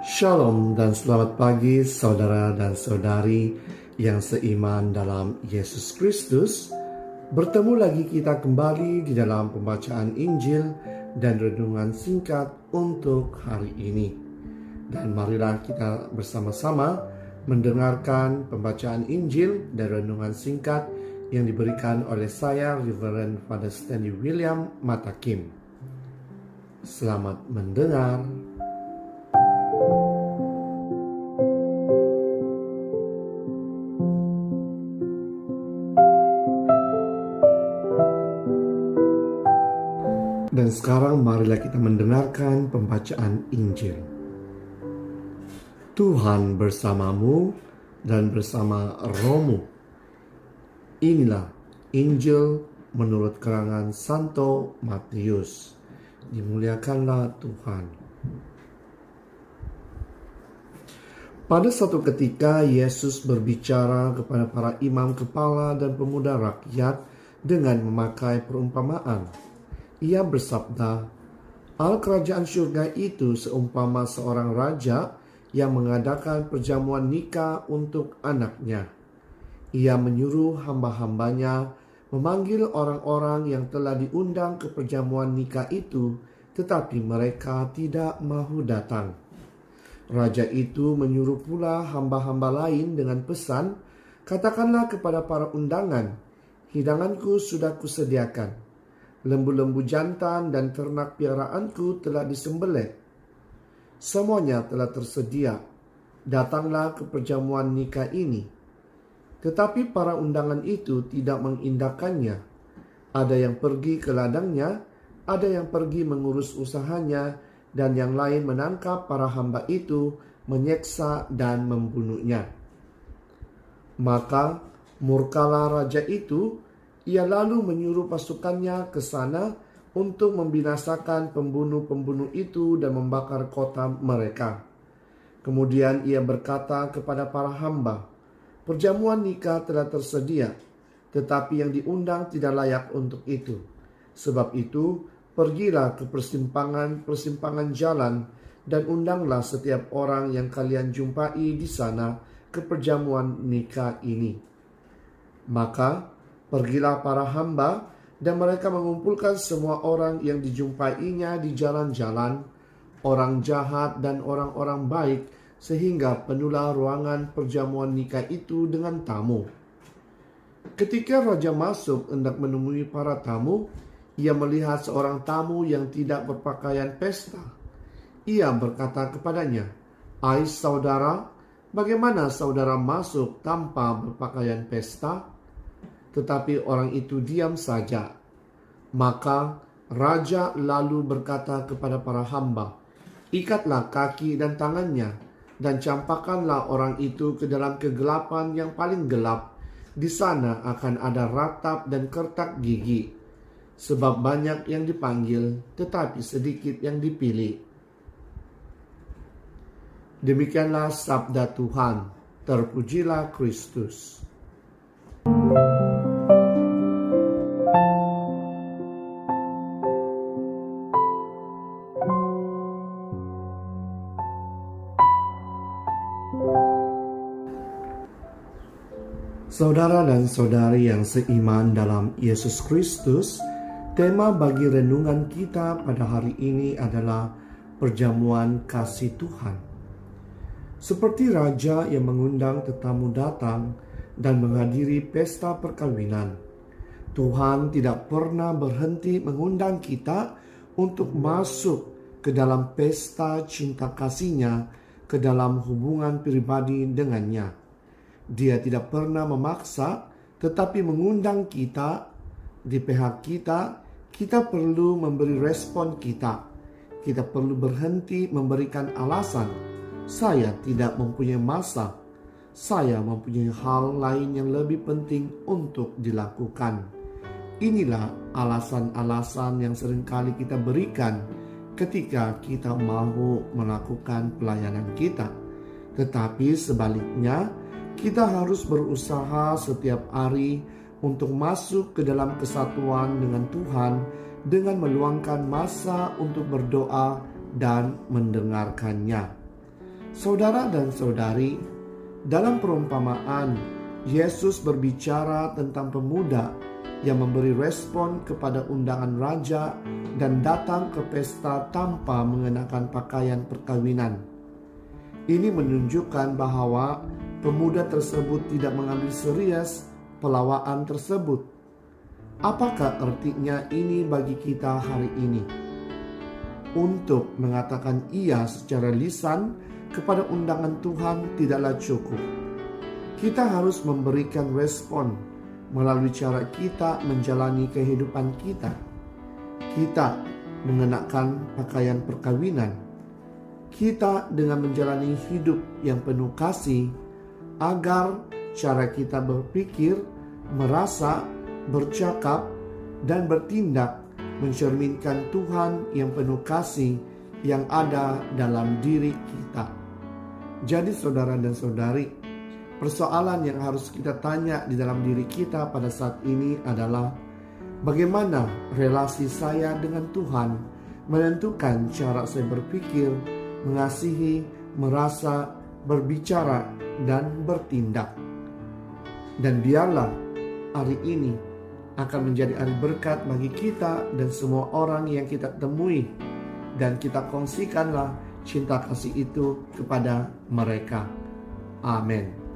Shalom dan selamat pagi saudara dan saudari yang seiman dalam Yesus Kristus. Bertemu lagi kita kembali di dalam pembacaan Injil dan renungan singkat untuk hari ini. Dan marilah kita bersama-sama mendengarkan pembacaan Injil dan renungan singkat yang diberikan oleh saya, Reverend Father Stanley William Matakim. Selamat mendengar. Dan sekarang marilah kita mendengarkan pembacaan Injil. Tuhan bersamamu dan bersama rohmu. Inilah Injil menurut karangan Santo Matius. Dimuliakanlah Tuhan. Pada suatu ketika Yesus berbicara kepada para imam kepala dan pemuda rakyat dengan memakai perumpamaan. Ia bersabda, "Al-kerajaan surga itu seumpama seorang raja yang mengadakan perjamuan nikah untuk anaknya. Ia menyuruh hamba-hambanya memanggil orang-orang yang telah diundang ke perjamuan nikah itu, tetapi mereka tidak mahu datang. Raja itu menyuruh pula hamba-hamba lain dengan pesan, 'Katakanlah kepada para undangan, hidanganku sudah kusediakan. Lembu-lembu jantan dan ternak piaraanku telah disembelih. Semuanya telah tersedia. Datanglah ke perjamuan nikah ini.' Tetapi para undangan itu tidak mengindahkannya. Ada yang pergi ke ladangnya, ada yang pergi mengurus usahanya, dan yang lain menangkap para hamba itu, menyeksa dan membunuhnya. Maka murkalah raja itu. Ia lalu menyuruh pasukannya ke sana untuk membinasakan pembunuh-pembunuh itu dan membakar kota mereka. Kemudian ia berkata kepada para hamba, 'Perjamuan nikah telah tersedia, tetapi yang diundang tidak layak untuk itu. Sebab itu, pergilah ke persimpangan jalan dan undanglah setiap orang yang kalian jumpai di sana ke perjamuan nikah ini.' Maka pergilah para hamba, dan mereka mengumpulkan semua orang yang dijumpainya di jalan-jalan, orang jahat dan orang-orang baik, sehingga penuhlah ruangan perjamuan nikah itu dengan tamu. Ketika raja masuk hendak menemui para tamu, ia melihat seorang tamu yang tidak berpakaian pesta. Ia berkata kepadanya, 'Hai saudara, bagaimana saudara masuk tanpa berpakaian pesta?' Tetapi orang itu diam saja. Maka raja lalu berkata kepada para hamba, 'Ikatlah kaki dan tangannya, dan campakkanlah orang itu ke dalam kegelapan yang paling gelap. Di sana akan ada ratap dan kertak gigi. Sebab banyak yang dipanggil, tetapi sedikit yang dipilih.' Demikianlah sabda Tuhan. Terpujilah Kristus. Saudara dan saudari yang seiman dalam Yesus Kristus, tema bagi renungan kita pada hari ini adalah perjamuan kasih Tuhan. Seperti raja yang mengundang tetamu datang dan menghadiri pesta perkawinan, Tuhan tidak pernah berhenti mengundang kita untuk masuk ke dalam pesta cinta kasih-Nya, ke dalam hubungan pribadi dengannya. Dia tidak pernah memaksa, tetapi mengundang kita. Di pihak kita, kita perlu memberi respon kita. Kita perlu berhenti memberikan alasan. Saya tidak mempunyai masa. Saya mempunyai hal lain yang lebih penting untuk dilakukan. Inilah alasan-alasan yang seringkali kita berikan ketika kita mau melakukan pelayanan kita. Tetapi sebaliknya, kita harus berusaha setiap hari untuk masuk ke dalam kesatuan dengan Tuhan dengan meluangkan masa untuk berdoa dan mendengarkannya. Saudara dan saudari, dalam perumpamaan, Yesus berbicara tentang pemuda yang memberi respon kepada undangan raja dan datang ke pesta tanpa mengenakan pakaian perkawinan. Ini menunjukkan bahwa pemuda tersebut tidak mengambil serius pelawaan tersebut. Apakah artinya ini bagi kita hari ini? Untuk mengatakan iya secara lisan kepada undangan Tuhan tidaklah cukup. Kita harus memberikan respon melalui cara kita menjalani kehidupan kita. Kita mengenakan pakaian perkawinan. Kita dengan menjalani hidup yang penuh kasih, agar cara kita berpikir, merasa, bercakap, dan bertindak mencerminkan Tuhan yang penuh kasih yang ada dalam diri kita. Jadi saudara dan saudari, persoalan yang harus kita tanya di dalam diri kita pada saat ini adalah, bagaimana relasi saya dengan Tuhan menentukan cara saya berpikir, mengasihi, merasa, berbicara, dan bertindak. Dan biarlah hari ini akan menjadi hari berkat bagi kita dan semua orang yang kita temui, dan kita kongsikanlah cinta kasih itu kepada mereka. Amin.